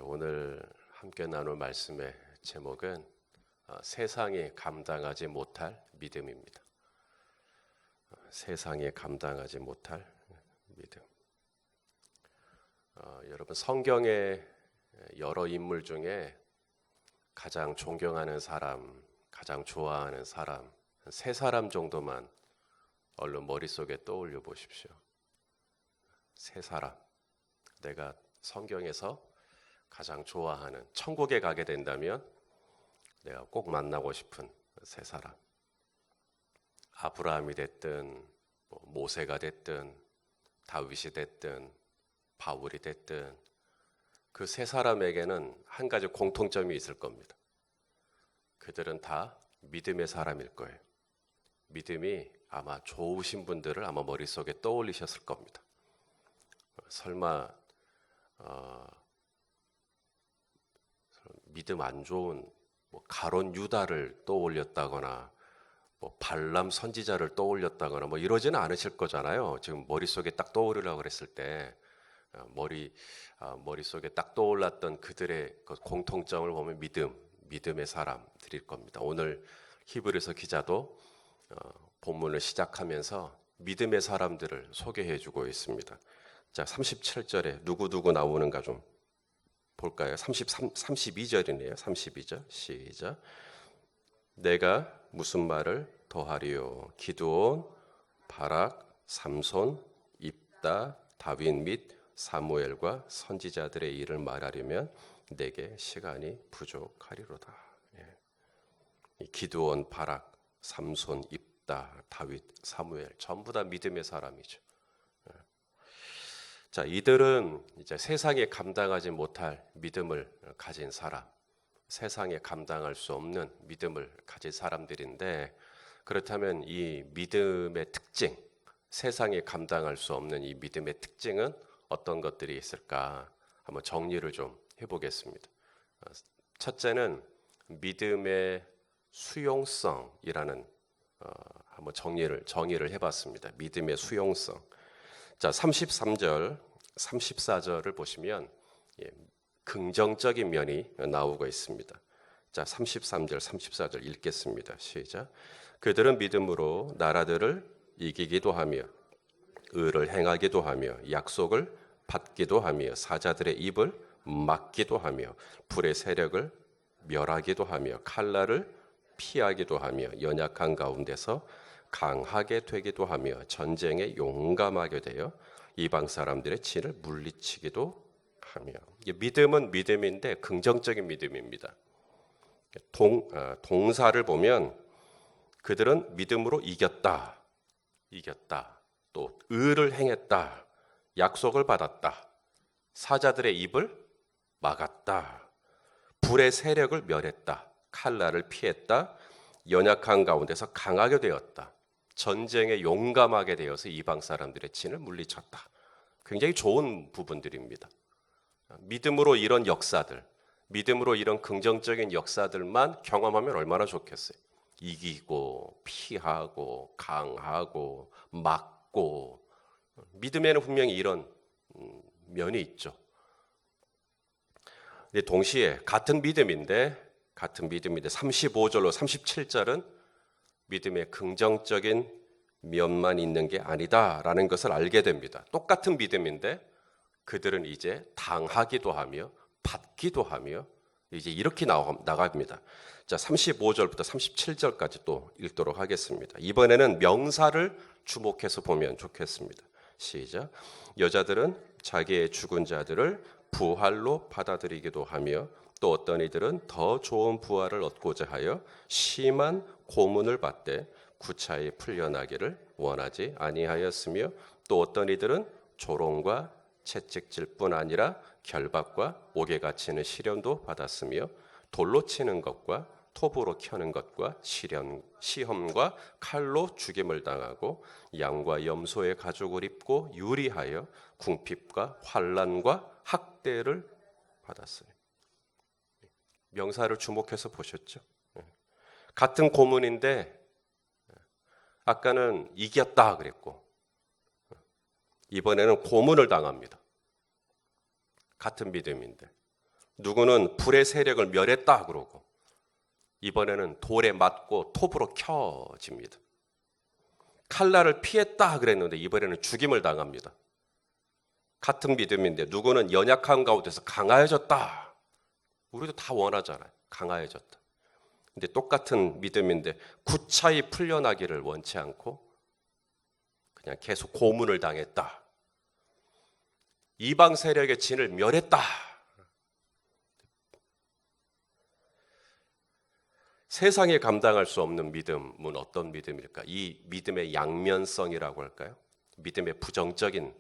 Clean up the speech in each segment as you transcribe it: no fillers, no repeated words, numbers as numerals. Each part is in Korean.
오늘 함께 나눌 말씀의 제목은 세상이 감당하지 못할 믿음입니다. 세상이 감당하지 못할 믿음. 여러분, 성경의 여러 인물 중에 가장 존경하는 사람, 가장 좋아하는 사람, 세 사람 정도만 얼른 머릿속에 떠올려 보십시오. 세 사람. 내가 성경에서 가장 좋아하는, 천국에 가게 된다면 내가 꼭 만나고 싶은 세 사람. 아브라함이 됐든 모세가 됐든 다윗이 됐든 바울이 됐든 그 세 사람에게는 한 가지 공통점이 있을 겁니다. 그들은 다 믿음의 사람일 거예요. 믿음이 아마 좋으신 분들을 아마 머릿속에 떠올리셨을 겁니다. 설마 믿음 안 좋은 가론 유다를 떠올렸다거나 발람 선지자를 떠올렸다거나 이러지는 않으실 거잖아요. 지금 머릿속에 딱 떠오르려고 그랬을 때 머릿속에 딱 떠올랐던 그들의 그 공통점을 보면 믿음의 사람들일 겁니다. 오늘 히브리서 기자도 본문을 시작하면서 믿음의 사람들을 소개해 주고 있습니다. 자, 37절에 누구 나오는가 좀 볼까요? 32절이네요. 32절 시작. 내가 무슨 말을 더하리요? 기드온, 바락, 삼손, 입다, 다윗 및 사무엘과 선지자들의 일을 말하려면 내게 시간이 부족하리로다. 이 기드온, 바락, 삼손, 입다, 다윗, 사무엘 전부 다 믿음의 사람이죠. 자, 이들은 이제 세상에 감당하지 못할 믿음을 가진 사람, 세상에 감당할 수 없는 믿음을 가진 사람들인데, 그렇다면 이 믿음의 특징, 세상에 감당할 수 없는 이 믿음의 특징은 어떤 것들이 있을까? 한번 정리를 좀 해보겠습니다. 첫째는 믿음의 수용성이라는 한번 정의를 해봤습니다. 믿음의 수용성. 자, 33절, 34절을 보시면 긍정적인 면이 나오고 있습니다. 자, 33절, 34절 읽겠습니다. 시작. 그들은 믿음으로 나라들을 이기기도 하며 의를 행하기도 하며 약속을 받기도 하며 사자들의 입을 막기도 하며 불의 세력을 멸하기도 하며 칼날을 피하기도 하며 연약한 가운데서 강하게 되기도 하며 전쟁에 용감하게 되어 이방 사람들의 진을 물리치기도 하며. 믿음은 믿음인데 긍정적인 믿음입니다. 동사를 보면 그들은 믿음으로 이겼다, 또 의를 행했다, 약속을 받았다, 사자들의 입을 막았다, 불의 세력을 멸했다, 칼날을 피했다, 연약한 가운데서 강하게 되었다, 전쟁에 용감하게 되어서 이방 사람들의 진을 물리쳤다. 굉장히 좋은 부분들입니다. 믿음으로 이런 역사들, 믿음으로 이런 긍정적인 역사들만 경험하면 얼마나 좋겠어요. 이기고 피하고 강하고 막고, 믿음에는 분명히 이런 면이 있죠. 근데 동시에 같은 믿음인데 35절로 37절은 믿음의 긍정적인 면만 있는 게 아니다라는 것을 알게 됩니다. 똑같은 믿음인데 그들은 이제 당하기도 하며 받기도 하며 이제 이렇게 나갑니다. 자, 35절부터 37절까지 또 읽도록 하겠습니다. 이번에는 명사를 주목해서 보면 좋겠습니다. 시작. 여자들은 자기의 죽은 자들을 부활로 받아들이기도 하며 또 어떤 이들은 더 좋은 부활을 얻고자 하여 심한 고문을 받되 구차히 풀려나기를 원하지 아니하였으며 또 어떤 이들은 조롱과 채찍질 뿐 아니라 결박과 옥에 갇히는 시련도 받았으며 돌로 치는 것과 톱으로 켜는 것과 시험과 칼로 죽임을 당하고 양과 염소의 가죽을 입고 유리하여 궁핍과 환난과 학대를 받았어요. 명사를 주목해서 보셨죠? 같은 고문인데 아까는 이겼다 그랬고 이번에는 고문을 당합니다. 같은 믿음인데 누구는 불의 세력을 멸했다 그러고 이번에는 돌에 맞고 톱으로 켜집니다. 칼날을 피했다 그랬는데 이번에는 죽임을 당합니다. 같은 믿음인데 누구는 연약한 가운데서 강하여졌다. 우리도 다 원하잖아요. 강하여졌다. 근데 똑같은 믿음인데 구차히 풀려나기를 원치 않고 그냥 계속 고문을 당했다. 이방 세력의 진을 멸했다. 세상에 감당할 수 없는 믿음은 어떤 믿음일까? 이 믿음의 양면성이라고 할까요? 믿음의 부정적인,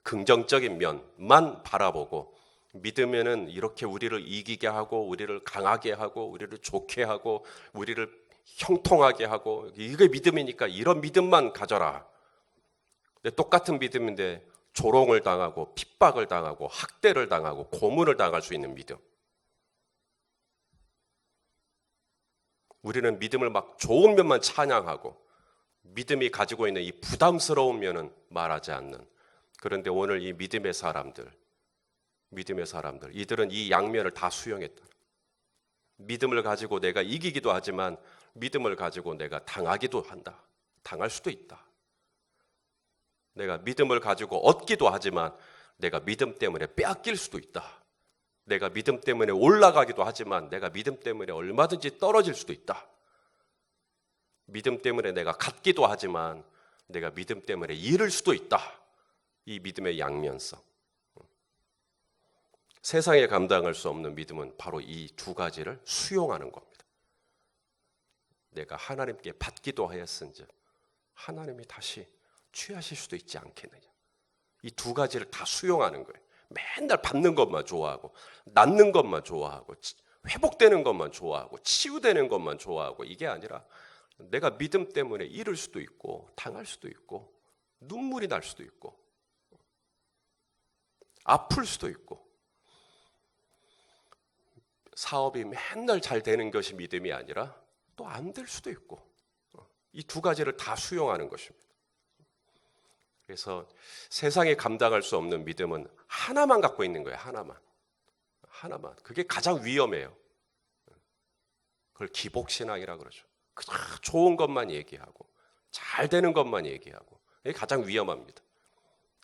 긍정적인 면만 바라보고 믿으면은 이렇게 우리를 이기게 하고 우리를 강하게 하고 우리를 좋게 하고 우리를 형통하게 하고 이게 믿음이니까 이런 믿음만 가져라. 근데 똑같은 믿음인데 조롱을 당하고 핍박을 당하고 학대를 당하고 고문을 당할 수 있는 믿음. 우리는 믿음을 막 좋은 면만 찬양하고 믿음이 가지고 있는 이 부담스러운 면은 말하지 않는. 그런데 오늘 이 믿음의 사람들, 이들은 이 양면을 다 수용했다. 믿음을 가지고 내가 이기기도 하지만 믿음을 가지고 내가 당하기도 한다. 당할 수도 있다. 내가 믿음을 가지고 얻기도 하지만 내가 믿음 때문에 빼앗길 수도 있다. 내가 믿음 때문에 올라가기도 하지만 내가 믿음 때문에 얼마든지 떨어질 수도 있다. 믿음 때문에 내가 갖기도 하지만 내가 믿음 때문에 잃을 수도 있다. 이 믿음의 양면성. 세상에 감당할 수 없는 믿음은 바로 이 두 가지를 수용하는 겁니다. 내가 하나님께 받기도 하였은즉 하나님이 다시 취하실 수도 있지 않겠느냐. 이 두 가지를 다 수용하는 거예요. 맨날 받는 것만 좋아하고 낳는 것만 좋아하고 회복되는 것만 좋아하고 치유되는 것만 좋아하고 이게 아니라 내가 믿음 때문에 잃을 수도 있고 당할 수도 있고 눈물이 날 수도 있고 아플 수도 있고 사업이 맨날 잘 되는 것이 믿음이 아니라 또 안 될 수도 있고 이 두 가지를 다 수용하는 것입니다. 그래서 세상에 감당할 수 없는 믿음은 하나만 갖고 있는 거예요. 하나만. 그게 가장 위험해요. 그걸 기복신앙이라고 그러죠. 그냥 좋은 것만 얘기하고 잘 되는 것만 얘기하고 이게 가장 위험합니다.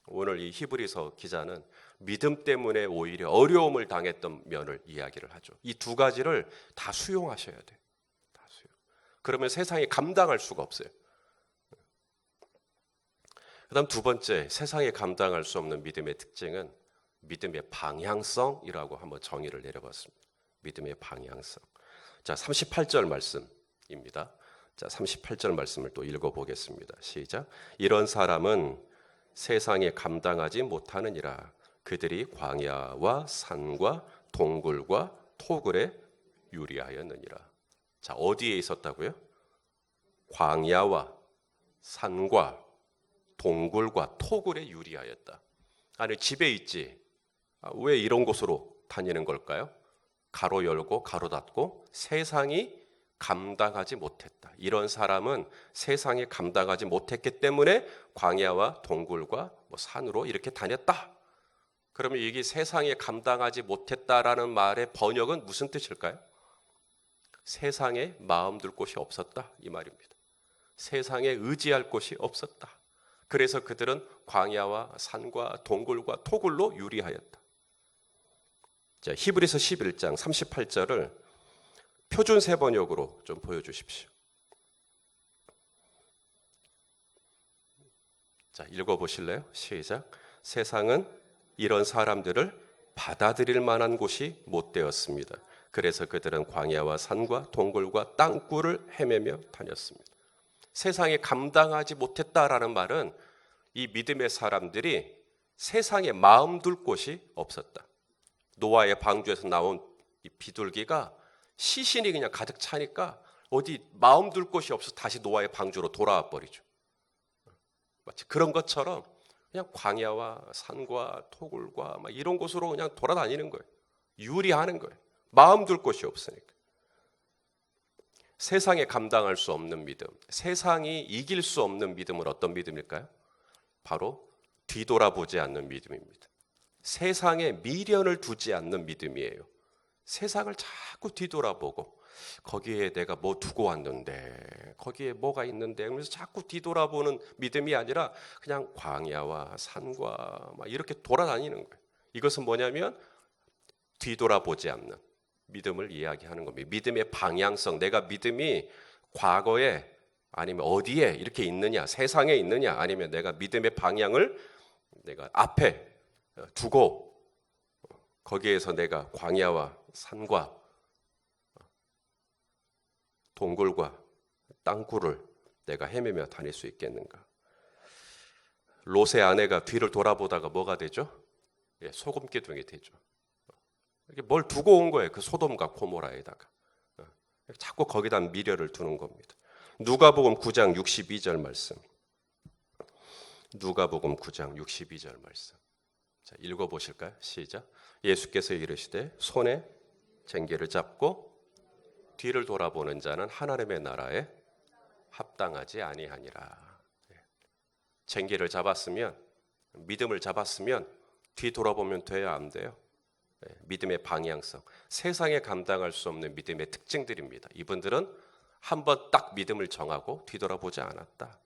오늘 이 히브리서 기자는 믿음 때문에 오히려 어려움을 당했던 면을 이야기를 하죠. 이 두 가지를 다 수용하셔야 돼요. 다 수용. 그러면 세상에 감당할 수가 없어요. 그다음 두 번째, 세상에 감당할 수 없는 믿음의 특징은 믿음의 방향성이라고 한번 정의를 내려봤습니다. 믿음의 방향성. 자, 38절 말씀입니다. 자, 38절 말씀을 또 읽어보겠습니다. 시작. 이런 사람은 세상에 감당하지 못하느니라. 그들이 광야와 산과 동굴과 토굴에 유리하였느니라. 자, 어디에 있었다고요? 광야와 산과 동굴과 토굴에 유리하였다. 아니 집에 있지. 왜 이런 곳으로 다니는 걸까요? 가로 열고 가로 닫고 세상이 감당하지 못했다. 이런 사람은 세상이 감당하지 못했기 때문에 광야와 동굴과 산으로 이렇게 다녔다. 그러면 이게 세상에 감당하지 못했다라는 말의 번역은 무슨 뜻일까요? 세상에 마음 둘 곳이 없었다 이 말입니다. 세상에 의지할 곳이 없었다. 그래서 그들은 광야와 산과 동굴과 토굴로 유리하였다. 자, 히브리서 11장 38절을 표준 세번역으로 좀 보여주십시오. 자, 읽어보실래요? 시작. 세상은 이런 사람들을 받아들일 만한 곳이 못 되었습니다. 그래서 그들은 광야와 산과 동굴과 땅굴을 헤매며 다녔습니다. 세상에 감당하지 못했다라는 말은 이 믿음의 사람들이 세상에 마음 둘 곳이 없었다. 노아의 방주에서 나온 이 비둘기가 시신이 그냥 가득 차니까 어디 마음 둘 곳이 없어서 다시 노아의 방주로 돌아와 버리죠. 마치 그런 것처럼 그냥 광야와 산과 토굴과 막 이런 곳으로 그냥 돌아다니는 거예요. 유리하는 거예요. 마음 둘 곳이 없으니까. 세상에 감당할 수 없는 믿음, 세상이 이길 수 없는 믿음은 어떤 믿음일까요? 바로 뒤돌아보지 않는 믿음입니다. 세상에 미련을 두지 않는 믿음이에요. 세상을 자꾸 뒤돌아보고 거기에 내가 뭐 두고 왔는데, 거기에 뭐가 있는데, 그래서 자꾸 뒤돌아보는 믿음이 아니라 그냥 광야와 산과 막 이렇게 돌아다니는 거예요. 이것은 뭐냐면 뒤돌아보지 않는 믿음을 이야기하는 겁니다. 믿음의 방향성, 내가 믿음이 과거에 아니면 어디에 이렇게 있느냐, 세상에 있느냐, 아니면 내가 믿음의 방향을 내가 앞에 두고 거기에서 내가 광야와 산과 동굴과 땅굴을 내가 헤매며 다닐 수 있겠는가? 롯의 아내가 뒤를 돌아보다가 뭐가 되죠? 소금 기둥이 되죠. 이렇게 뭘 두고 온 거예요. 그 소돔과 고모라에다가. 자꾸 거기다 미련을 두는 겁니다. 누가복음 9장 62절 말씀. 누가복음 9장 62절 말씀. 자, 읽어보실까요? 시작. 예수께서 이르시되 손에 쟁기를 잡고 뒤를 돌아보는 자는 하나님의 나라에 합당하지 아니하니라. 쟁기를 잡았으면, 믿음을 잡았으면 뒤 돌아보면 돼야 안 돼요? 믿음의 방향성, 세상에 감당할 수 없는 믿음의 특징들입니다. 이분들은 한번 딱 믿음을 정하고 뒤돌아보지 않았다.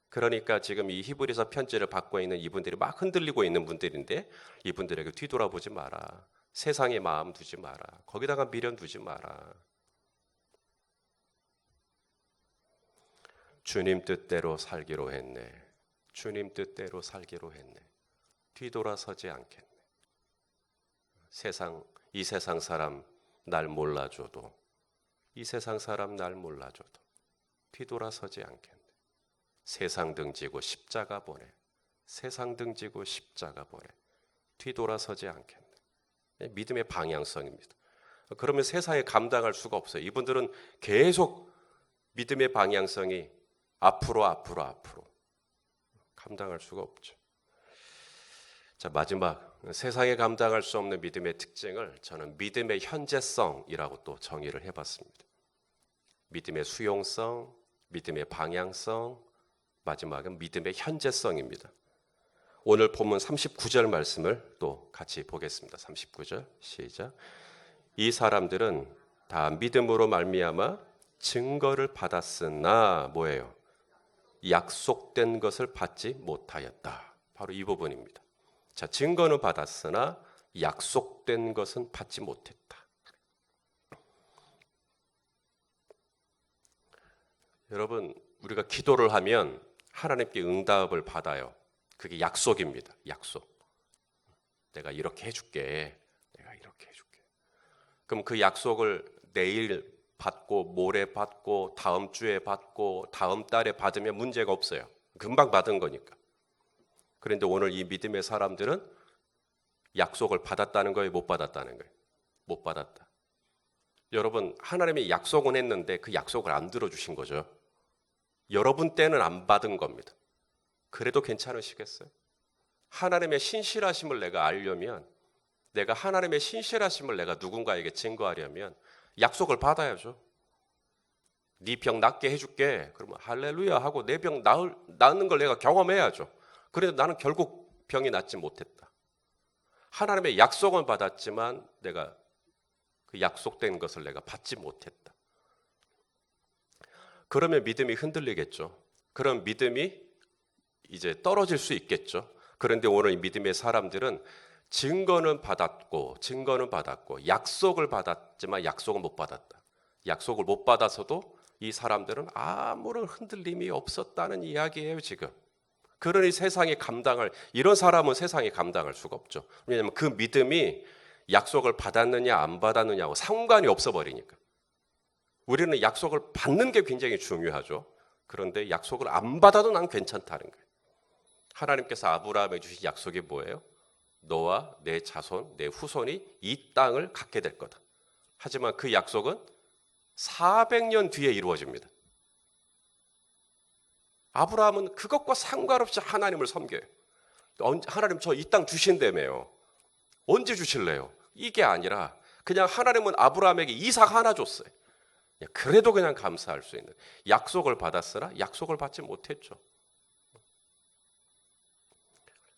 그러니까 지금 이 히브리서 편지를 받고 있는 이분들이 막 흔들리고 있는 분들인데, 이분들에게 뒤돌아보지 마라. 세상에 마음 두지 마라. 거기다가 미련 두지 마라. 주님 뜻대로 살기로 했네. 주님 뜻대로 살기로 했네. 뒤돌아서지 않겠네. 이 세상 사람 날 몰라줘도, 이 세상 사람 날 몰라줘도 뒤돌아서지 않겠네. 세상 등지고 십자가 보내. 세상 등지고 십자가 보내. 뒤돌아서지 않겠네. 믿음의 방향성입니다. 그러면 세상에 감당할 수가 없어요. 이분들은 계속 믿음의 방향성이 앞으로 감당할 수가 없죠. 자, 마지막, 세상에 감당할 수 없는 믿음의 특징을 저는 믿음의 현재성이라고 또 정의를 해봤습니다. 믿음의 수용성, 믿음의 방향성, 마지막은 믿음의 현재성입니다. 오늘 본문 39절 말씀을 또 같이 보겠습니다. 39절 시작. 이 사람들은 다 믿음으로 말미암아 증거를 받았으나 뭐예요? 약속된 것을 받지 못하였다. 바로 이 부분입니다. 자, 증거는 받았으나 약속된 것은 받지 못했다. 여러분, 우리가 기도를 하면 하나님께 응답을 받아요. 그게 약속입니다. 약속. 내가 이렇게 해줄게. 내가 이렇게 해줄게. 그럼 그 약속을 내일 받고 모레 받고 다음 주에 받고 다음 달에 받으면 문제가 없어요. 금방 받은 거니까. 그런데 오늘 이 믿음의 사람들은 약속을 받았다는 거예요? 못 받았다는 거예요? 못 받았다. 여러분, 하나님이 약속은 했는데 그 약속을 안 들어주신 거죠. 여러분 때는 안 받은 겁니다. 그래도 괜찮으시겠어요? 하나님의 신실하심을 내가 알려면, 내가 하나님의 신실하심을 내가 누군가에게 증거하려면 약속을 받아야죠. 네 병 낫게 해줄게. 그러면 할렐루야 하고 내 병 낫는 걸 내가 경험해야죠. 그래도 나는 결국 병이 낫지 못했다. 하나님의 약속은 받았지만 내가 그 약속된 것을 내가 받지 못했다. 그러면 믿음이 흔들리겠죠. 그럼 믿음이 이제 떨어질 수 있겠죠. 그런데 오늘 이 믿음의 사람들은 증거는 받았고 약속을 받았지만 약속은 못 받았다. 약속을 못 받아서도 이 사람들은 아무런 흔들림이 없었다는 이야기예요, 지금. 그러니 이런 사람은 세상에 감당할 수가 없죠. 왜냐하면 그 믿음이 약속을 받았느냐 안 받았느냐하고 상관이 없어버리니까. 우리는 약속을 받는 게 굉장히 중요하죠. 그런데 약속을 안 받아도 난 괜찮다는 거예요. 하나님께서 아브라함에게 주신 약속이 뭐예요? 너와 내 자손, 내 후손이 이 땅을 갖게 될 거다. 하지만 그 약속은 400년 뒤에 이루어집니다. 아브라함은 그것과 상관없이 하나님을 섬겨요. 하나님 저 이 땅 주신다며요. 언제 주실래요? 이게 아니라 그냥 하나님은 아브라함에게 이삭 하나 줬어요. 그래도 그냥 감사할 수 있는, 약속을 받았으나 약속을 받지 못했죠.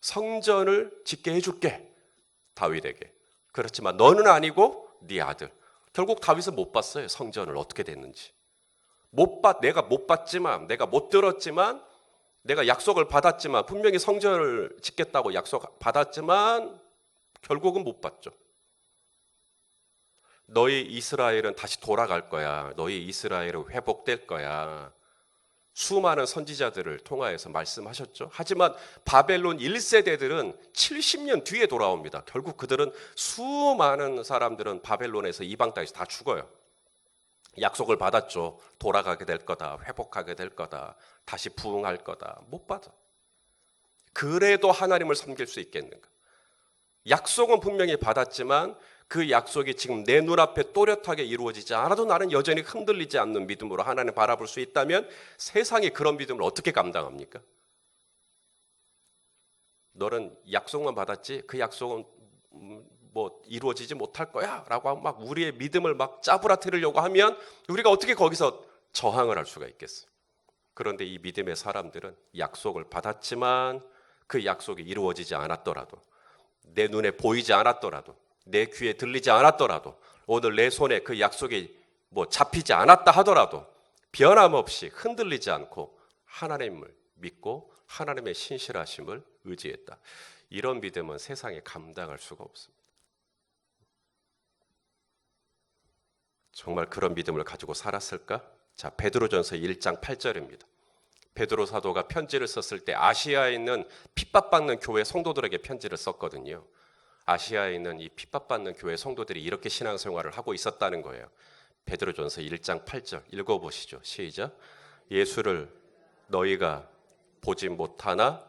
성전을 짓게 해줄게. 다윗에게. 그렇지만 너는 아니고 네 아들. 결국 다윗은 못 봤어요. 성전을 어떻게 됐는지. 내가 못 봤지만, 내가 못 들었지만, 내가 약속을 받았지만, 분명히 성전을 짓겠다고 약속 받았지만 결국은 못 봤죠. 너희 이스라엘은 다시 돌아갈 거야. 너희 이스라엘은 회복될 거야. 수많은 선지자들을 통하여서 말씀하셨죠. 하지만 바벨론 1세대들은 70년 뒤에 돌아옵니다. 결국 그들은 수많은 사람들은 바벨론에서 이방 땅에서 다 죽어요. 약속을 받았죠. 돌아가게 될 거다. 회복하게 될 거다. 다시 부흥할 거다. 못 받아. 그래도 하나님을 섬길 수 있겠는가? 약속은 분명히 받았지만 그 약속이 지금 내 눈앞에 또렷하게 이루어지지 않아도 나는 여전히 흔들리지 않는 믿음으로 하나님 바라볼 수 있다면 세상이 그런 믿음을 어떻게 감당합니까? 너는 약속만 받았지 그 약속은 뭐 이루어지지 못할 거야 라고 막 우리의 믿음을 막 짜부라뜨리려고 하면 우리가 어떻게 거기서 저항을 할 수가 있겠어요? 그런데 이 믿음의 사람들은 약속을 받았지만 그 약속이 이루어지지 않았더라도 내 눈에 보이지 않았더라도 내 귀에 들리지 않았더라도 오늘 내 손에 그 약속이 뭐 잡히지 않았다 하더라도 변함없이 흔들리지 않고 하나님을 믿고 하나님의 신실하심을 의지했다. 이런 믿음은 세상에 감당할 수가 없습니다. 정말 그런 믿음을 가지고 살았을까? 자, 베드로전서 1장 8절입니다. 베드로 사도가 편지를 썼을 때 아시아에 있는 핍박받는 교회 성도들에게 편지를 썼거든요. 아시아에 있는 이 핍박받는 교회 성도들이 이렇게 신앙생활을 하고 있었다는 거예요. 베드로전서 1장 8절 읽어보시죠. 시작. 예수를 너희가 보지 못하나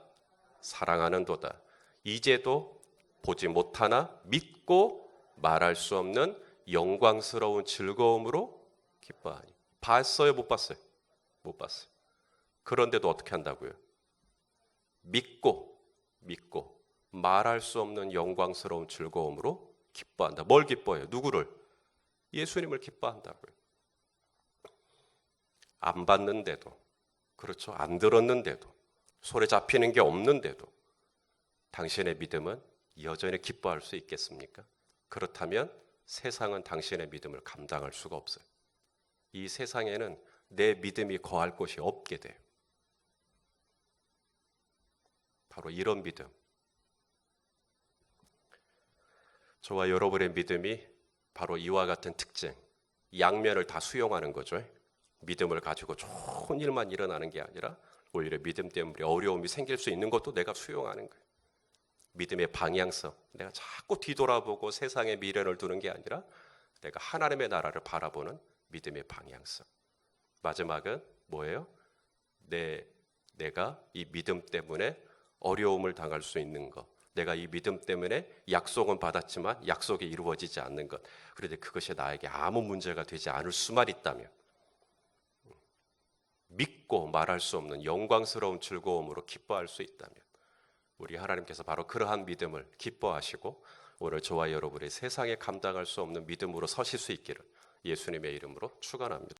사랑하는도다. 이제도 보지 못하나 믿고 말할 수 없는 영광스러운 즐거움으로 기뻐하니. 봤어요? 못 봤어요? 못 봤어요. 그런데도 어떻게 한다고요? 믿고 말할 수 없는 영광스러운 즐거움으로 기뻐한다. 뭘 기뻐해요? 누구를? 예수님을 기뻐한다고요. 안 봤는데도, 그렇죠? 안 들었는데도, 손에 잡히는 게 없는데도 당신의 믿음은 여전히 기뻐할 수 있겠습니까? 그렇다면 세상은 당신의 믿음을 감당할 수가 없어요. 이 세상에는 내 믿음이 거할 곳이 없게 돼요. 바로 이런 믿음. 저와 여러분의 믿음이 바로 이와 같은 특징, 양면을 다 수용하는 거죠. 믿음을 가지고 좋은 일만 일어나는 게 아니라 오히려 믿음 때문에 어려움이 생길 수 있는 것도 내가 수용하는 거예요. 믿음의 방향성, 내가 자꾸 뒤돌아보고 세상의 미련을 두는 게 아니라 내가 하나님의 나라를 바라보는 믿음의 방향성. 마지막은 뭐예요? 내가 이 믿음 때문에 어려움을 당할 수 있는 것. 내가 이 믿음 때문에 약속은 받았지만 약속이 이루어지지 않는 것. 그런데 그것이 나에게 아무 문제가 되지 않을 수만 있다면 믿고 말할 수 없는 영광스러운 즐거움으로 기뻐할 수 있다면 우리 하나님께서 바로 그러한 믿음을 기뻐하시고 오늘 저와 여러분이 세상에 감당할 수 없는 믿음으로 서실 수 있기를 예수님의 이름으로 축원합니다.